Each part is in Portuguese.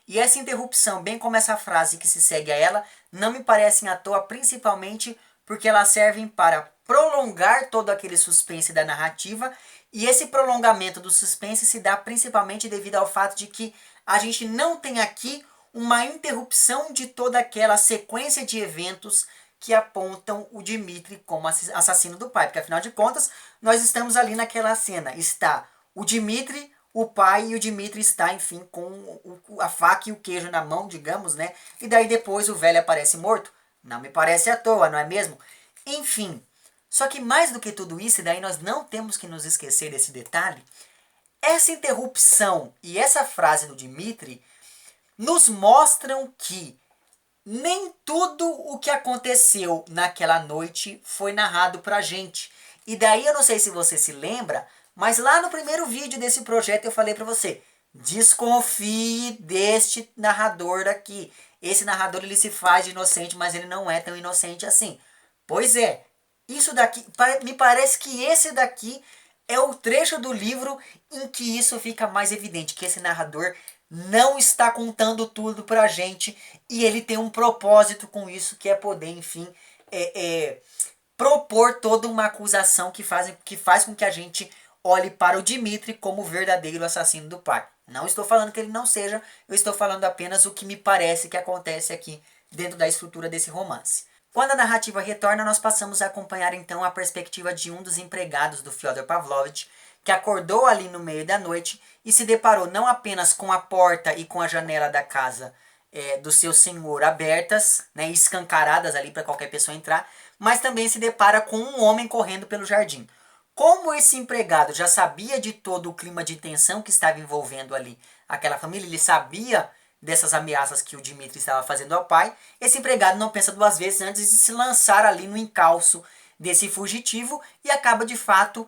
E essa interrupção, bem como essa frase que se segue a ela, não me parecem à toa, principalmente porque elas servem para prolongar todo aquele suspense da narrativa, e esse prolongamento do suspense se dá principalmente devido ao fato de que a gente não tem aqui uma interrupção de toda aquela sequência de eventos que apontam o Dmitri como assassino do pai, porque afinal de contas nós estamos ali naquela cena, está o Dmitri, o pai, e o Dmitri está, enfim, com a faca e o queijo na mão, digamos, né? E daí depois o velho aparece morto. Não me parece à toa, não é mesmo? Enfim, só que mais do que tudo isso, e daí nós não temos que nos esquecer desse detalhe, essa interrupção e essa frase do Dmitri nos mostram que nem tudo o que aconteceu naquela noite foi narrado pra gente. E daí eu não sei se você se lembra, mas lá no primeiro vídeo desse projeto eu falei pra você, desconfie deste narrador aqui. Esse narrador ele se faz de inocente, mas ele não é tão inocente assim. Pois é, isso daqui, me parece que esse daqui é o trecho do livro em que isso fica mais evidente, que esse narrador não está contando tudo pra gente e ele tem um propósito com isso, que é poder, enfim, propor toda uma acusação que faz com que a gente olhe para o Dmitri como o verdadeiro assassino do pai. Não estou falando que ele não seja, eu estou falando apenas o que me parece que acontece aqui dentro da estrutura desse romance. Quando a narrativa retorna, nós passamos a acompanhar então a perspectiva de um dos empregados do Fyodor Pavlovich, que acordou ali no meio da noite e se deparou não apenas com a porta e com a janela da casa do seu senhor abertas, né, escancaradas ali para qualquer pessoa entrar, mas também se depara com um homem correndo pelo jardim. Como esse empregado já sabia de todo o clima de tensão que estava envolvendo ali aquela família, ele sabia dessas ameaças que o Dmitri estava fazendo ao pai, esse empregado não pensa duas vezes antes de se lançar ali no encalço desse fugitivo e acaba de fato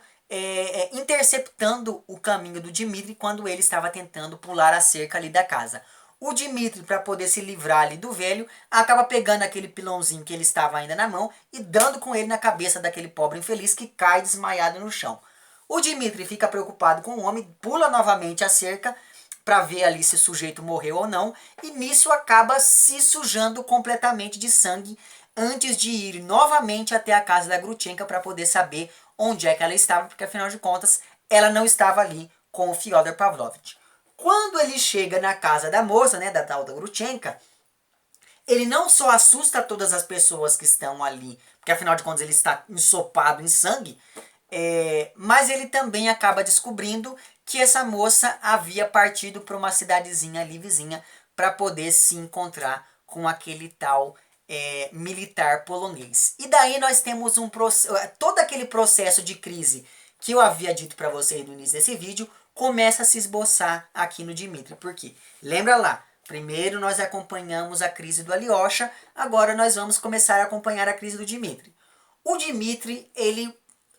interceptando o caminho do Dmitri quando ele estava tentando pular a cerca ali da casa. O Dmitri, para poder se livrar ali do velho, acaba pegando aquele pilãozinho que ele estava ainda na mão e dando com ele na cabeça daquele pobre infeliz que cai desmaiado no chão. O Dmitri fica preocupado com o homem, pula novamente a cerca para ver ali se o sujeito morreu ou não, e nisso acaba se sujando completamente de sangue antes de ir novamente até a casa da Grutchenka para poder saber onde é que ela estava, porque afinal de contas ela não estava ali com o Fyodor Pavlovich. Quando ele chega na casa da moça, né, da tal da Grutchenka, ele não só assusta todas as pessoas que estão ali, porque afinal de contas ele está ensopado em sangue, mas ele também acaba descobrindo que essa moça havia partido para uma cidadezinha ali vizinha para poder se encontrar com aquele tal militar polonês. E daí nós temos todo aquele processo de crise que eu havia dito para vocês no início desse vídeo, começa a se esboçar aqui no Dmitri. Por quê? Lembra lá, primeiro nós acompanhamos a crise do Alyosha, agora nós vamos começar a acompanhar a crise do Dmitri. O Dmitri, ele,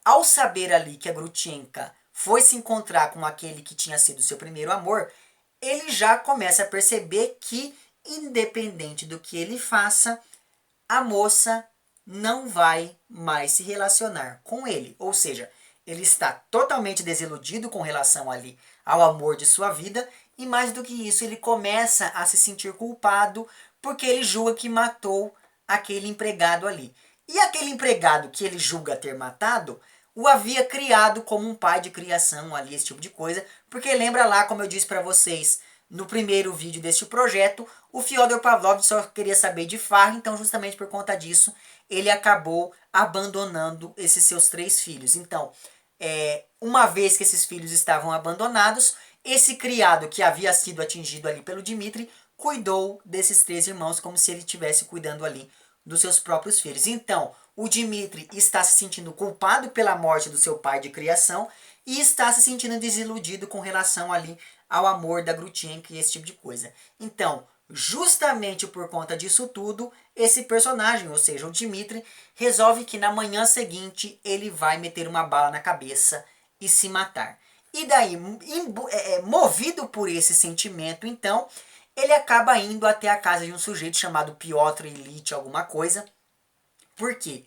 ao saber ali que a Grutchenka foi se encontrar com aquele que tinha sido seu primeiro amor, ele já começa a perceber que, independente do que ele faça, a moça não vai mais se relacionar com ele. Ou seja, ele está totalmente desiludido com relação ali ao amor de sua vida, e mais do que isso, ele começa a se sentir culpado porque ele julga que matou aquele empregado ali. E aquele empregado que ele julga ter matado, o havia criado como um pai de criação ali, esse tipo de coisa, porque lembra lá, como eu disse para vocês no primeiro vídeo deste projeto, o Fyodor Pavlovich só queria saber de farra, então justamente por conta disso, ele acabou abandonando esses seus 3 filhos. Então, uma vez que esses filhos estavam abandonados, esse criado que havia sido atingido ali pelo Dmitri, cuidou desses 3 irmãos como se ele estivesse cuidando ali dos seus próprios filhos. Então, o Dmitri está se sentindo culpado pela morte do seu pai de criação e está se sentindo desiludido com relação ali ao amor da Grutchenka e esse tipo de coisa. Então, justamente por conta disso tudo, esse personagem, ou seja, o Dmitri, resolve que na manhã seguinte ele vai meter uma bala na cabeça e se matar. E daí, movido por esse sentimento, então, ele acaba indo até a casa de um sujeito chamado Piotr Ilyich alguma coisa. Por quê?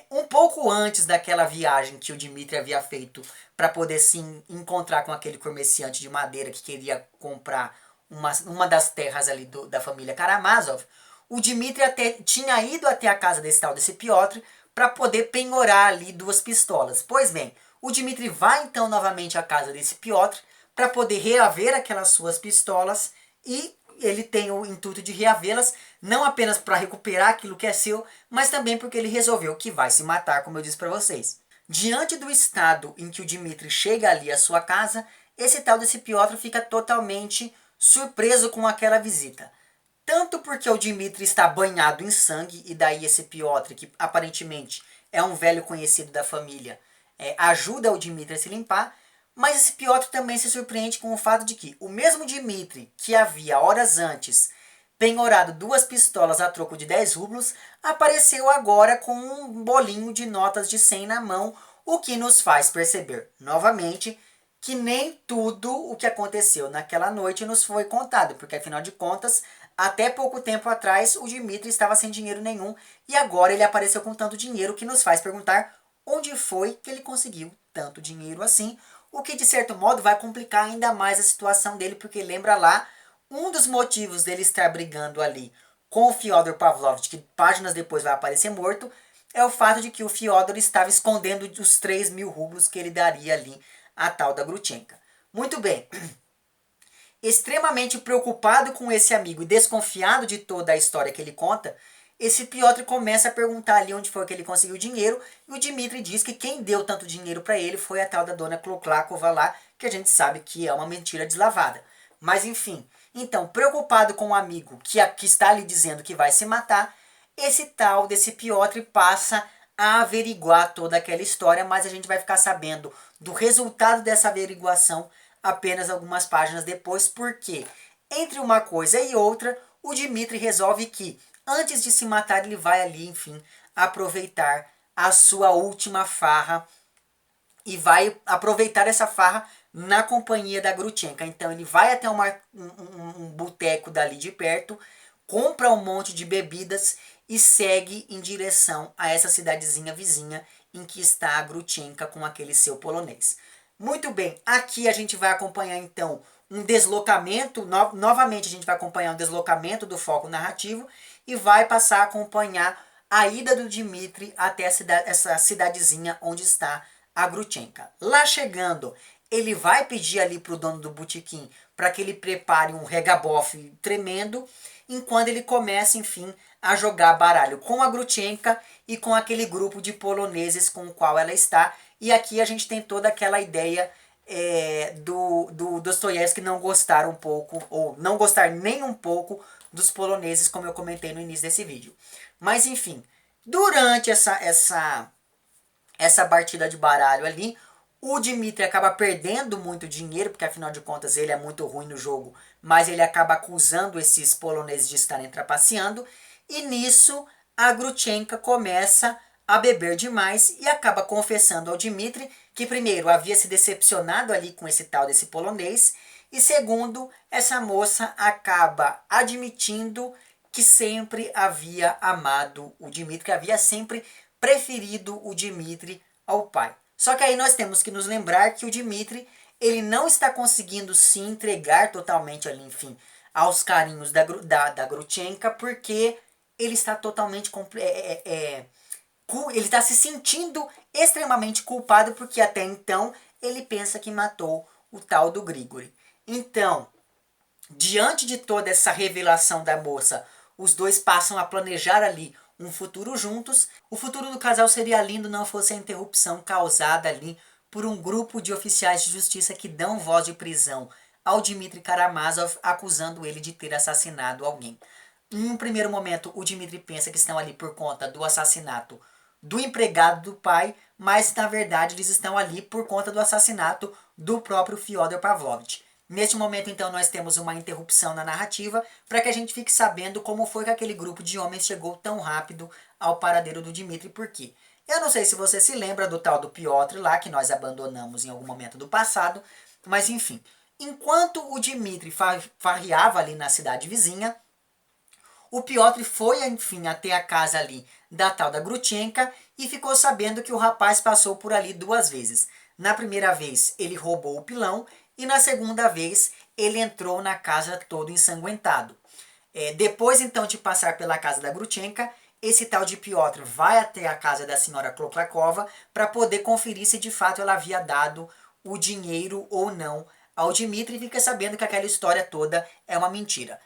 Um pouco antes daquela viagem que o Dmitri havia feito para poder se encontrar com aquele comerciante de madeira que queria comprar uma das terras ali da família Karamazov, o Dmitri até tinha ido até a casa desse Piotr para poder penhorar ali 2 pistolas. Pois bem, o Dmitri vai então novamente à casa desse Piotr para poder reaver aquelas suas pistolas, e ele tem o intuito de reavê-las não apenas para recuperar aquilo que é seu, mas também porque ele resolveu que vai se matar, como eu disse para vocês. Diante do estado em que o Dmitri chega ali à sua casa, esse tal desse Piotr fica totalmente surpreso com aquela visita. Tanto porque o Dmitri está banhado em sangue, e daí esse Piotr, que aparentemente é um velho conhecido da família, ajuda o Dmitri a se limpar, mas esse Piotr também se surpreende com o fato de que o mesmo Dmitri que havia horas antes penhorado 2 pistolas a troco de 10 rublos, apareceu agora com um bolinho de notas de 100 na mão, o que nos faz perceber novamente que nem tudo o que aconteceu naquela noite nos foi contado, porque afinal de contas, até pouco tempo atrás, o Dmitri estava sem dinheiro nenhum e agora ele apareceu com tanto dinheiro, que nos faz perguntar onde foi que ele conseguiu tanto dinheiro assim, o que de certo modo vai complicar ainda mais a situação dele, porque lembra lá, um dos motivos dele estar brigando ali com o Fyodor Pavlovich, que páginas depois vai aparecer morto, é o fato de que o Fyodor estava escondendo os 3.000 rublos que ele daria ali à tal da Grutchenka. Muito bem. Extremamente preocupado com esse amigo e desconfiado de toda a história que ele conta, esse Piotr começa a perguntar ali onde foi que ele conseguiu dinheiro, e o Dmitri diz que quem deu tanto dinheiro para ele foi a tal da dona Kloklakova lá, que a gente sabe que é uma mentira deslavada. Mas enfim, então, preocupado com o amigo que está ali dizendo que vai se matar, esse tal desse Piotr passa a averiguar toda aquela história, mas a gente vai ficar sabendo do resultado dessa averiguação apenas algumas páginas depois, porque entre uma coisa e outra, o Dmitri resolve que antes de se matar ele vai ali, enfim, aproveitar a sua última farra, e vai aproveitar essa farra na companhia da Grutchenka. Então ele vai até um boteco dali de perto, compra um monte de bebidas e segue em direção a essa cidadezinha vizinha em que está a Grutchenka com aquele seu polonês. Muito bem, aqui a gente vai acompanhar então um deslocamento, novamente a gente vai acompanhar um deslocamento do foco narrativo e vai passar a acompanhar a ida do Dmitri até essa cidadezinha onde está a Grutchenka. Lá chegando, ele vai pedir ali para o dono do botequim para que ele prepare um regabof tremendo, enquanto ele começa, enfim, a jogar baralho com a Grutchenka e com aquele grupo de poloneses com o qual ela está. E aqui a gente tem toda aquela ideia do Dostoiévski não gostar um pouco, ou não gostar nem um pouco dos poloneses, como eu comentei no início desse vídeo. Mas enfim, durante essa partida de baralho ali, o Dmitri acaba perdendo muito dinheiro, porque afinal de contas ele é muito ruim no jogo, mas ele acaba acusando esses poloneses de estarem trapaceando, e nisso a Grutchenka começa a beber demais e acaba confessando ao Dmitri que primeiro havia se decepcionado ali com esse tal desse polonês, e segundo, essa moça acaba admitindo que sempre havia amado o Dmitri, que havia sempre preferido o Dmitri ao pai. Só que aí nós temos que nos lembrar que o Dmitri, ele não está conseguindo se entregar totalmente ali, enfim, aos carinhos da Grutchenka, porque ele está totalmente ele está se sentindo extremamente culpado, porque até então ele pensa que matou o tal do Grigori. Então, diante de toda essa revelação da moça, os dois passam a planejar ali um futuro juntos. O futuro do casal seria lindo não fosse a interrupção causada ali por um grupo de oficiais de justiça que dão voz de prisão ao Dmitri Karamazov, acusando ele de ter assassinado alguém. Em um primeiro momento, o Dmitri pensa que estão ali por conta do assassinato do empregado do pai, mas na verdade eles estão ali por conta do assassinato do próprio Fyodor Pavlovich. Neste momento, então, nós temos uma interrupção na narrativa para que a gente fique sabendo como foi que aquele grupo de homens chegou tão rápido ao paradeiro do Dmitri. Por quê? Eu não sei se você se lembra do tal do Piotr lá, que nós abandonamos em algum momento do passado, mas enfim. Enquanto o Dmitri farreava ali na cidade vizinha, o Piotr foi, enfim, até a casa ali da tal da Grutchenka e ficou sabendo que o rapaz passou por ali 2 vezes. Na primeira vez, ele roubou o pilão, e na segunda vez ele entrou na casa todo ensanguentado. Depois então de passar pela casa da Grutchenka, esse tal de Piotr vai até a casa da senhora Kloplakova para poder conferir se de fato ela havia dado o dinheiro ou não ao Dmitri, e fica sabendo que aquela história toda é uma mentira.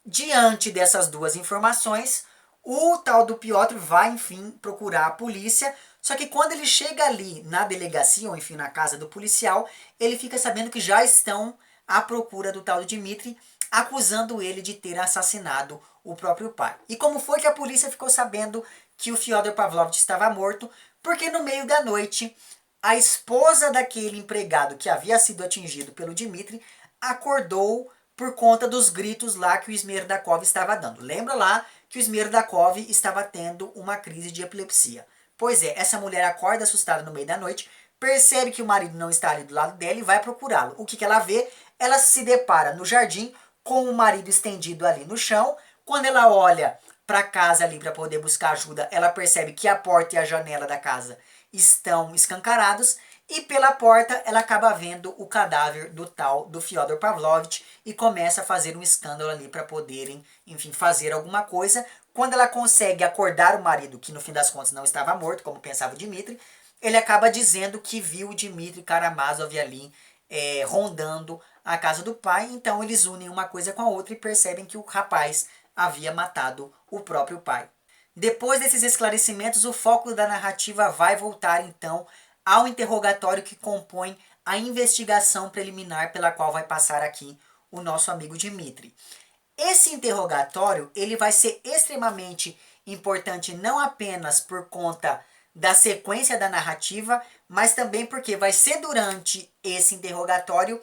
Diante dessas duas informações, o tal do Piotr vai, enfim, procurar a polícia, só que quando ele chega ali na delegacia, ou enfim, na casa do policial, ele fica sabendo que já estão à procura do tal do Dmitri, acusando ele de ter assassinado o próprio pai. E como foi que a polícia ficou sabendo que o Fyodor Pavlovich estava morto? Porque no meio da noite, a esposa daquele empregado que havia sido atingido pelo Dmitri acordou por conta dos gritos lá que o Smerdakov estava dando. Lembra lá que o Smerdakov estava tendo uma crise de epilepsia. Pois é, essa mulher acorda assustada no meio da noite, percebe que o marido não está ali do lado dela e vai procurá-lo. O que ela vê? Ela se depara no jardim com o marido estendido ali no chão. Quando ela olha para casa ali para poder buscar ajuda, ela percebe que a porta e a janela da casa estão escancarados, e pela porta ela acaba vendo o cadáver do tal do Fyodor Pavlovich e começa a fazer um escândalo ali para poderem, enfim, fazer alguma coisa. Quando ela consegue acordar o marido, que no fim das contas não estava morto, como pensava o Dmitri, ele acaba dizendo que viu o Dmitri Karamazov ali rondando a casa do pai. Então eles unem uma coisa com a outra e percebem que o rapaz havia matado o próprio pai. Depois desses esclarecimentos, o foco da narrativa vai voltar então ao interrogatório que compõe a investigação preliminar pela qual vai passar aqui o nosso amigo Dmitri. Esse interrogatório ele vai ser extremamente importante não apenas por conta da sequência da narrativa, mas também porque vai ser durante esse interrogatório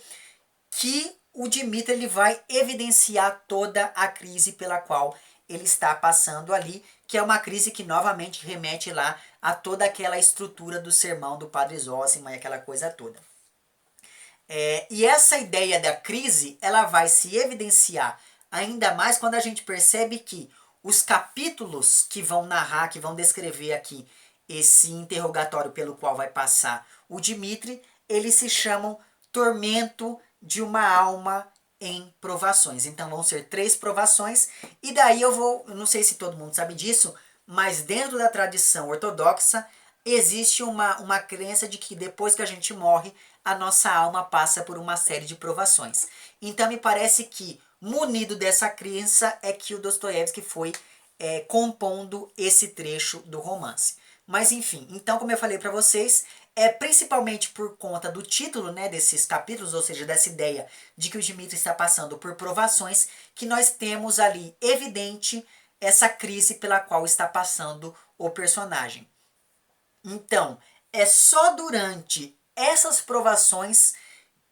que o Dmitri ele vai evidenciar toda a crise pela qual ele está passando ali, que é uma crise que novamente remete lá a toda aquela estrutura do sermão do Padre Zósima e aquela coisa toda. E essa ideia da crise, ela vai se evidenciar ainda mais quando a gente percebe que os capítulos que vão narrar, que vão descrever aqui esse interrogatório pelo qual vai passar o Dmitri, eles se chamam Tormento de uma Alma em Provações. Então vão ser 3 provações, e daí eu não sei se todo mundo sabe disso, mas dentro da tradição ortodoxa existe uma crença de que depois que a gente morre, a nossa alma passa por uma série de provações. Então me parece que, munido dessa crença, é que o Dostoiévski foi compondo esse trecho do romance. Mas enfim, então como eu falei para vocês, é principalmente por conta do título, né, desses capítulos, ou seja, dessa ideia de que o Dmitri está passando por provações, que nós temos ali evidente essa crise pela qual está passando o personagem. Então, é só durante essas provações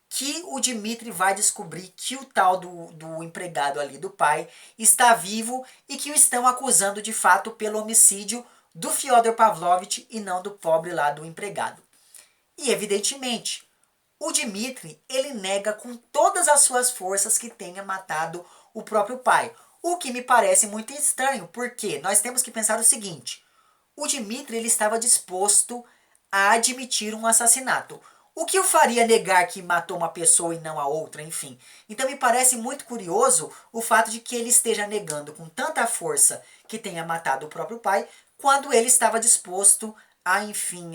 que o Dmitri vai descobrir que o tal do empregado ali do pai está vivo e que o estão acusando de fato pelo homicídio do Fyodor Pavlovich e não do pobre lá do empregado. E evidentemente, o Dmitri ele nega com todas as suas forças que tenha matado o próprio pai. O que me parece muito estranho, porque nós temos que pensar o seguinte: o Dmitri ele estava disposto a admitir um assassinato. O que o faria negar que matou uma pessoa e não a outra, enfim. Então me parece muito curioso o fato de que ele esteja negando com tanta força que tenha matado o próprio pai, quando ele estava disposto a, enfim,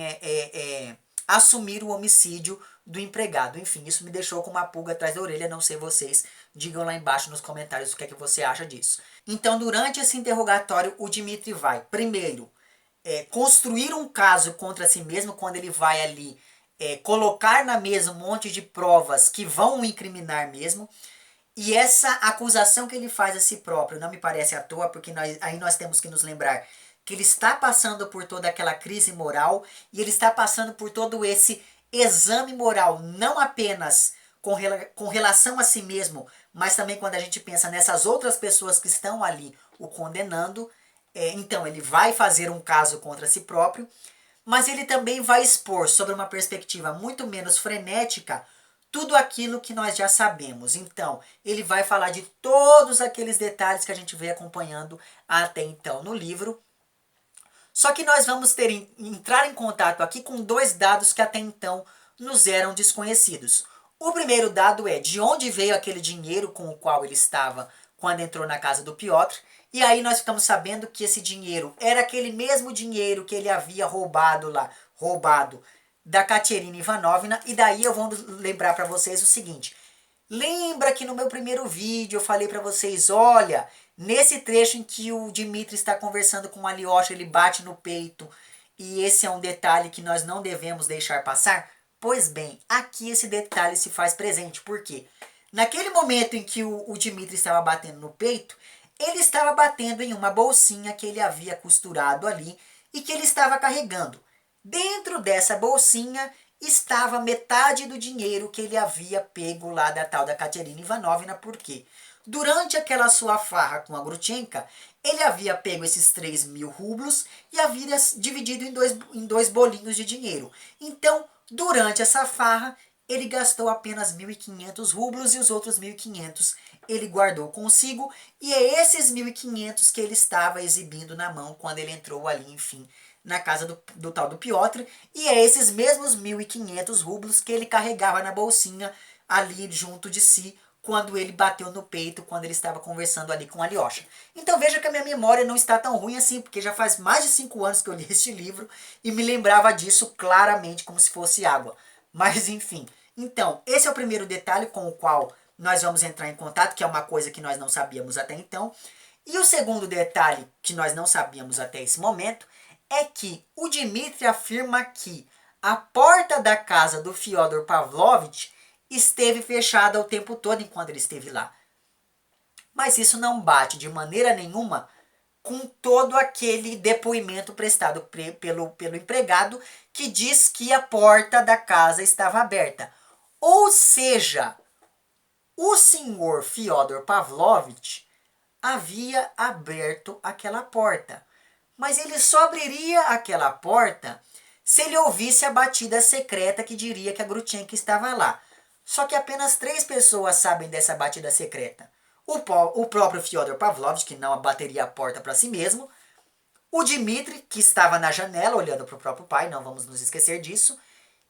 assumir o homicídio do empregado. Enfim, isso me deixou com uma pulga atrás da orelha, não sei vocês. Digam lá embaixo nos comentários o que é que você acha disso. Então, durante esse interrogatório, o Dmitri vai, primeiro, construir um caso contra si mesmo, quando ele vai ali colocar na mesa um monte de provas que vão o incriminar mesmo. E essa acusação que ele faz a si próprio não me parece à toa, porque aí nós temos que nos lembrar que ele está passando por toda aquela crise moral e ele está passando por todo esse exame moral, não apenas com relação a si mesmo, mas também quando a gente pensa nessas outras pessoas que estão ali o condenando. Então ele vai fazer um caso contra si próprio, mas ele também vai expor, sobre uma perspectiva muito menos frenética, tudo aquilo que nós já sabemos. Então, ele vai falar de todos aqueles detalhes que a gente vem acompanhando até então no livro. Só que nós vamos entrar em contato aqui com 2 dados que até então nos eram desconhecidos. O primeiro dado é de onde veio aquele dinheiro com o qual ele estava quando entrou na casa do Piotr. E aí nós ficamos sabendo que esse dinheiro era aquele mesmo dinheiro que ele havia roubado da Katerina Ivanovna. E daí eu vou lembrar para vocês o seguinte. Lembra que no meu primeiro vídeo eu falei para vocês, olha, nesse trecho em que o Dmitri está conversando com o Alyosha, ele bate no peito, e esse é um detalhe que nós não devemos deixar passar? Pois bem, aqui esse detalhe se faz presente, por quê? Naquele momento em que o Dmitri estava batendo no peito, ele estava batendo em uma bolsinha que ele havia costurado ali e que ele estava carregando. Dentro dessa bolsinha estava metade do dinheiro que ele havia pego lá da tal da Katerina Ivanovna, porque durante aquela sua farra com a Grutchenka, ele havia pego esses 3.000 rublos e havia dividido em dois bolinhos de dinheiro. Então, durante essa farra, ele gastou apenas 1.500 rublos e os outros 1.500 ele guardou consigo. E é esses 1.500 que ele estava exibindo na mão quando ele entrou ali, enfim, na casa do tal do Piotr. E é esses mesmos 1.500 rublos que ele carregava na bolsinha ali junto de si quando ele bateu no peito, quando ele estava conversando ali com a Alyosha. Então veja que a minha memória não está tão ruim assim, porque já faz mais de 5 anos que eu li este livro e me lembrava disso claramente como se fosse água. Mas enfim, então esse é o primeiro detalhe com o qual nós vamos entrar em contato, que é uma coisa que nós não sabíamos até então. E o segundo detalhe que nós não sabíamos até esse momento é que o Dmitri afirma que a porta da casa do Fyodor Pavlovich esteve fechada o tempo todo enquanto ele esteve lá. Mas isso não bate de maneira nenhuma com todo aquele depoimento prestado pelo empregado que diz que a porta da casa estava aberta. Ou seja, o senhor Fyodor Pavlovich havia aberto aquela porta. Mas ele só abriria aquela porta se ele ouvisse a batida secreta que diria que a Grutchenka estava lá. Só que apenas 3 pessoas sabem dessa batida secreta. O próprio Fyodor Pavlovich, que não bateria a porta para si mesmo. O Dmitri, que estava na janela olhando para o próprio pai, não vamos nos esquecer disso.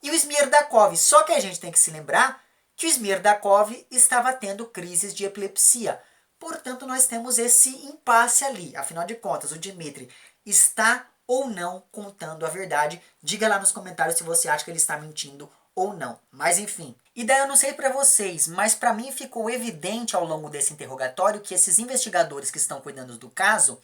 E o Smirdakov. Só que a gente tem que se lembrar que o Smirdakov estava tendo crises de epilepsia. Portanto, nós temos esse impasse ali. Afinal de contas, o Dmitri está ou não contando a verdade. Diga lá nos comentários se você acha que ele está mentindo ou não. Mas enfim. E daí eu não sei para vocês, mas para mim ficou evidente ao longo desse interrogatório que esses investigadores que estão cuidando do caso,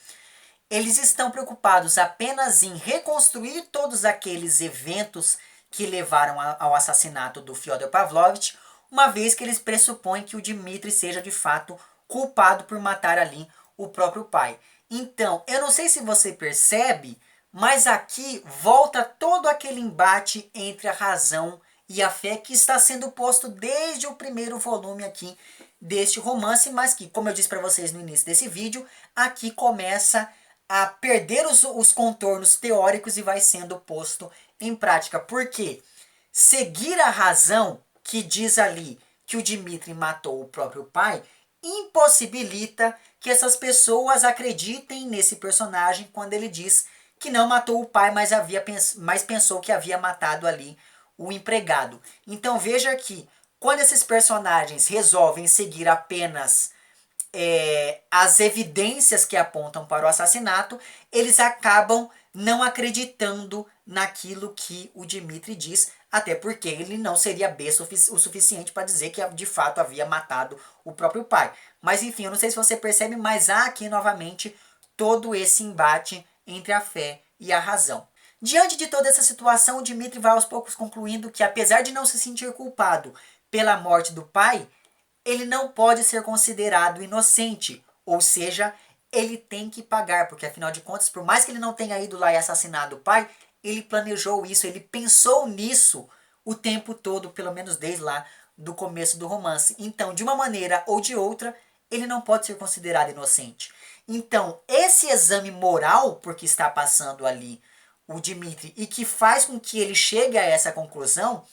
eles estão preocupados apenas em reconstruir todos aqueles eventos que levaram ao assassinato do Fyodor Pavlovich, uma vez que eles pressupõem que o Dmitri seja de fato culpado por matar ali o próprio pai. Então, eu não sei se você percebe, mas aqui volta todo aquele embate entre a razão e a fé que está sendo posto desde o primeiro volume aqui deste romance, mas que, como eu disse para vocês no início desse vídeo, aqui começa a perder os contornos teóricos e vai sendo posto em prática. Porque seguir a razão que diz ali que o Dmitri matou o próprio pai impossibilita que essas pessoas acreditem nesse personagem quando ele diz que não matou o pai, mas pensou que havia matado ali o empregado. Então veja que quando esses personagens resolvem seguir apenas as evidências que apontam para o assassinato, eles acabam não acreditando naquilo que o Dmitri diz, até porque ele não seria besta o suficiente para dizer que de fato havia matado o próprio pai. Mas enfim, eu não sei se você percebe, mas há aqui novamente todo esse embate entre a fé e a razão. Diante de toda essa situação, o Dmitri vai aos poucos concluindo que, apesar de não se sentir culpado pela morte do pai, ele não pode ser considerado inocente, ou seja, ele tem que pagar, porque afinal de contas, por mais que ele não tenha ido lá e assassinado o pai, ele planejou isso, ele pensou nisso o tempo todo, pelo menos desde lá do começo do romance. Então, de uma maneira ou de outra, ele não pode ser considerado inocente. Então, esse exame moral, porque está passando ali o Dmitri, e que faz com que ele chegue a essa conclusão,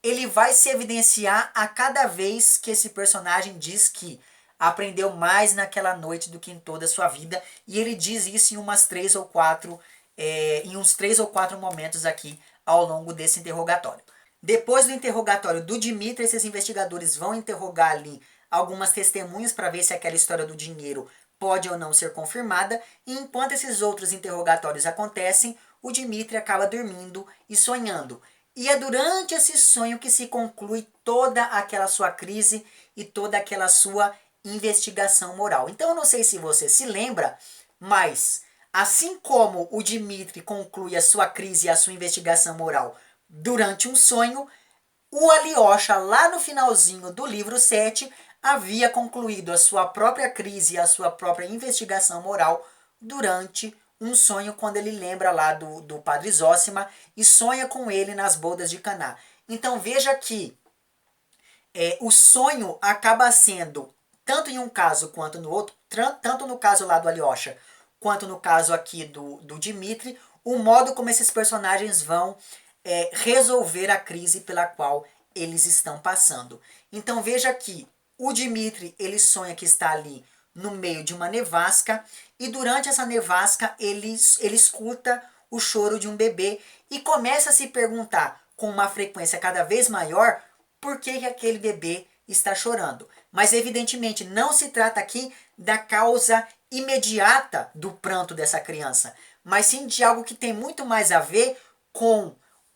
ele vai se evidenciar a cada vez que esse personagem diz que aprendeu mais naquela noite do que em toda a sua vida. E ele diz isso em uns 3 ou 4 momentos aqui ao longo desse interrogatório. Depois do interrogatório do Dmitry, esses investigadores vão interrogar ali algumas testemunhas para ver se aquela história do dinheiro pode ou não ser confirmada. E enquanto esses outros interrogatórios acontecem, o Dmitry acaba dormindo e sonhando. E é durante esse sonho que se conclui toda aquela sua crise e toda aquela sua investigação moral. Então eu não sei se você se lembra, mas assim como o Dmitry conclui a sua crise e a sua investigação moral durante um sonho, o Alyosha, lá no finalzinho do livro 7, havia concluído a sua própria crise e a sua própria investigação moral durante um sonho, quando ele lembra lá do padre Zósima e sonha com ele nas bodas de Caná. Então veja que o sonho acaba sendo, tanto em um caso quanto no outro, tanto no caso lá do Alyosha, quanto no caso aqui do Dmitry, o modo como esses personagens vão resolver a crise pela qual eles estão passando. Então veja que o Dmitry, ele sonha que está ali no meio de uma nevasca, e durante essa nevasca ele escuta o choro de um bebê e começa a se perguntar com uma frequência cada vez maior por que aquele bebê está chorando. Mas evidentemente não se trata aqui da causa imediata do pranto dessa criança, mas sim de algo que tem muito mais a ver com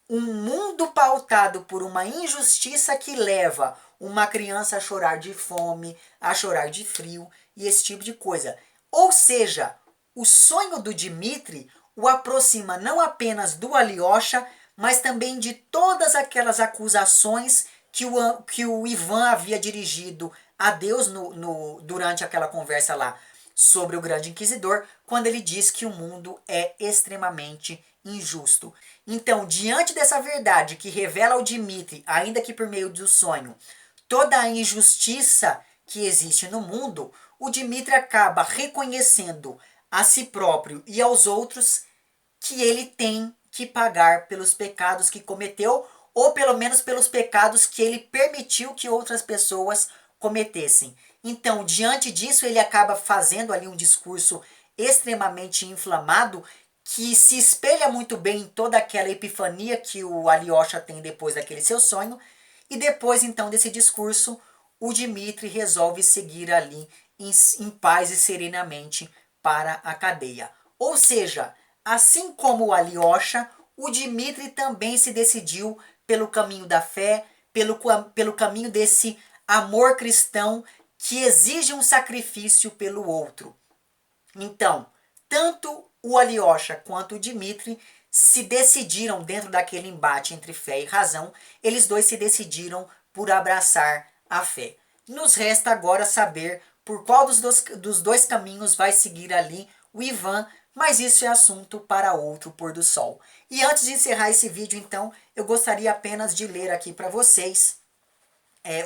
um mundo pautado por uma injustiça que leva uma criança a chorar de fome, a chorar de frio e esse tipo de coisa. Ou seja, o sonho do Dmitry o aproxima não apenas do Alyosha, mas também de todas aquelas acusações que o Ivan havia dirigido a Deus durante aquela conversa lá sobre o Grande Inquisidor, quando ele diz que o mundo é extremamente injusto. Então, diante dessa verdade que revela ao Dmitry, ainda que por meio do sonho, toda a injustiça que existe no mundo, o Dmitry acaba reconhecendo a si próprio e aos outros que ele tem que pagar pelos pecados que cometeu, ou pelo menos pelos pecados que ele permitiu que outras pessoas cometessem. Então, diante disso, ele acaba fazendo ali um discurso extremamente inflamado, que se espelha muito bem em toda aquela epifania que o Alyosha tem depois daquele seu sonho. E depois, então, desse discurso, o Dmitry resolve seguir ali em paz e serenamente para a cadeia. Ou seja, assim como o Alyosha, o Dmitry também se decidiu pelo caminho da fé, pelo caminho desse amor cristão que exige um sacrifício pelo outro. Então, tanto o Alyosha quanto o Dmitry se decidiram, dentro daquele embate entre fé e razão, eles dois se decidiram por abraçar a fé. Nos resta agora saber por qual dos dois caminhos vai seguir ali o Ivan, mas isso é assunto para outro pôr do sol. E antes de encerrar esse vídeo, então, eu gostaria apenas de ler aqui para vocês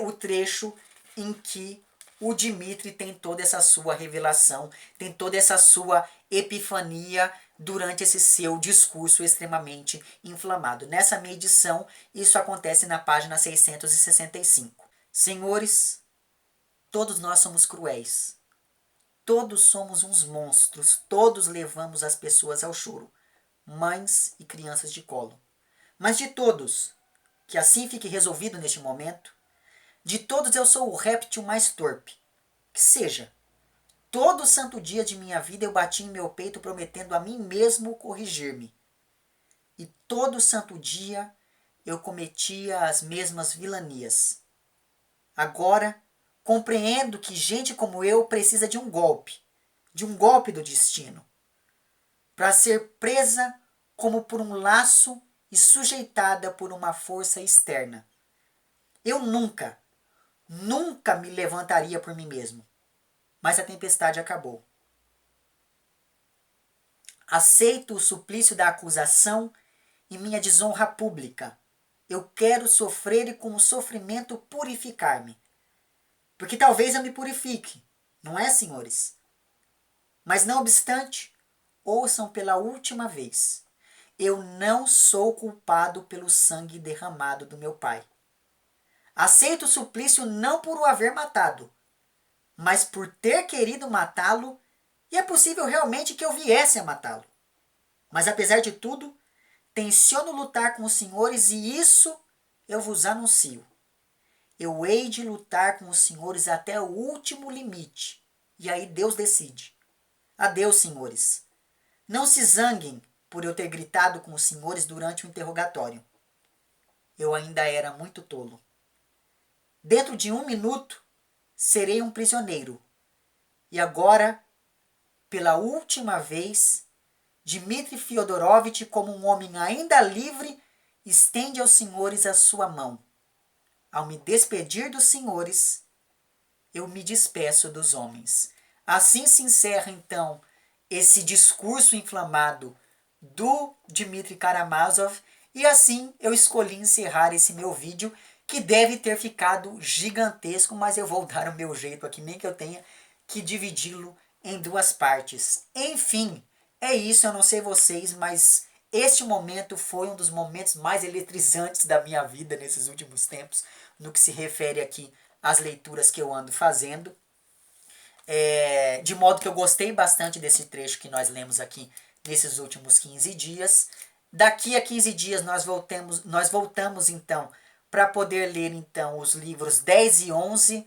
o trecho em que o Dmitry tem toda essa sua revelação, tem toda essa sua epifania durante esse seu discurso extremamente inflamado. Nessa minha edição, isso acontece na página 665. Senhores, todos nós somos cruéis. Todos somos uns monstros, todos levamos as pessoas ao choro, mães e crianças de colo. Mas de todos, que assim fique resolvido neste momento, de todos eu sou o réptil mais torpe. Que seja. Todo santo dia de minha vida eu bati em meu peito prometendo a mim mesmo corrigir-me. E todo santo dia eu cometia as mesmas vilanias. Agora compreendo que gente como eu precisa de um golpe do destino, para ser presa como por um laço e sujeitada por uma força externa. Eu nunca me levantaria por mim mesmo. Mas a tempestade acabou. Aceito o suplício da acusação e minha desonra pública. Eu quero sofrer e com o sofrimento purificar-me. Porque talvez eu me purifique, não é, senhores? Mas não obstante, ouçam pela última vez. Eu não sou culpado pelo sangue derramado do meu pai. Aceito o suplício não por o haver matado, mas por ter querido matá-lo, e é possível realmente que eu viesse a matá-lo. Mas apesar de tudo, tenciono lutar com os senhores e isso eu vos anuncio. Eu hei de lutar com os senhores até o último limite. E aí Deus decide. Adeus, senhores. Não se zanguem por eu ter gritado com os senhores durante o interrogatório. Eu ainda era muito tolo. Dentro de 1 minuto, serei um prisioneiro. E agora, pela última vez, Dmitri Fyodorovitch, como um homem ainda livre, estende aos senhores a sua mão. Ao me despedir dos senhores, eu me despeço dos homens. Assim se encerra, então, esse discurso inflamado do Dmitri Karamazov. E assim eu escolhi encerrar esse meu vídeo, que deve ter ficado gigantesco, mas eu vou dar o meu jeito aqui, nem que eu tenha que dividi-lo em 2 partes. Enfim, é isso, eu não sei vocês, mas este momento foi um dos momentos mais eletrizantes da minha vida nesses últimos tempos, no que se refere aqui às leituras que eu ando fazendo. De modo que eu gostei bastante desse trecho que nós lemos aqui nesses últimos 15 dias. Daqui a 15 dias nós voltamos então para poder ler então os livros 10 e 11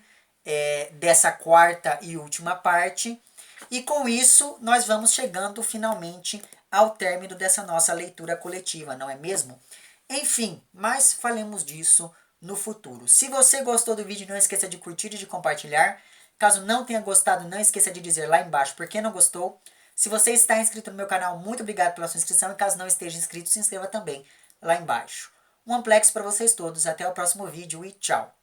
dessa quarta e última parte. E com isso nós vamos chegando finalmente ao término dessa nossa leitura coletiva, não é mesmo? Enfim, mas falemos disso no futuro. Se você gostou do vídeo, não esqueça de curtir e de compartilhar. Caso não tenha gostado, não esqueça de dizer lá embaixo por que não gostou. Se você está inscrito no meu canal, muito obrigado pela sua inscrição. E caso não esteja inscrito, se inscreva também lá embaixo. Um amplex para vocês todos. Até o próximo vídeo e tchau!